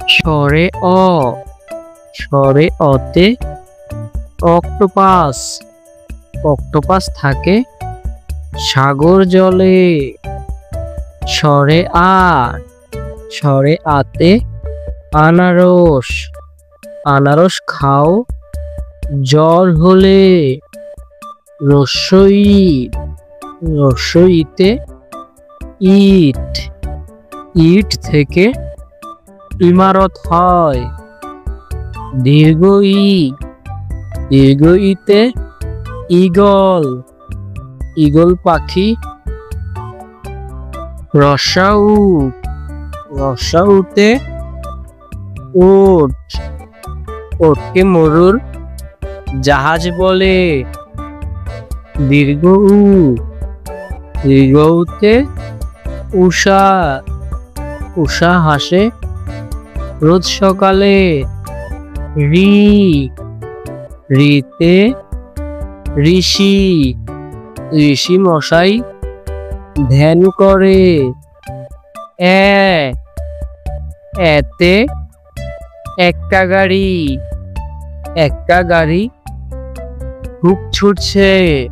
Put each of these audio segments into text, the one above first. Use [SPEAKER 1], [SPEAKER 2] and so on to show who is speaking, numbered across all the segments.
[SPEAKER 1] স্বরে অ, স্বরে অতে অক্টোপাস, অক্টোপাস থাকে সাগর জলে। স্বরে আ, স্বরে আতে আনারস, আনারস খাও জ্বর হলে। রস্বই, রস্বইতে ইট, ইট থেকে ইমারত হয়। দীর্ঘ ই, দীর্ঘ ইতে ঈগল, ঈগল পাখি। রস্যাউ, রস্যাউতে উট, ওটকে মরুর জাহাজ বলে। দীর্ঘ উ, দীর্ঘ উতে উষা, উষা হাসে রোজ সকালে। রি, রিতে ঋষি, ঋষি মশাই ধ্যান করে। এ, এতে একটা গাড়ি, একটা গাড়ি খুব ছুটছে।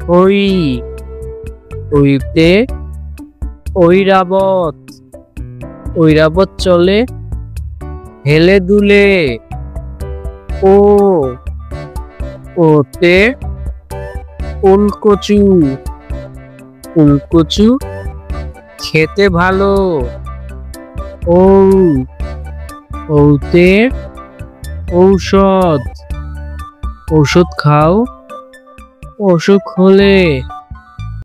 [SPEAKER 1] ওই, ওইতে ঐরাবত, ঐরাবত চলে হেলে দুলে। ও, ওতে ওলকচু, ওলকচু খেতে ভালো। ও, ওতে ঔষধ, ওষুধ খাও অসুখ হলে।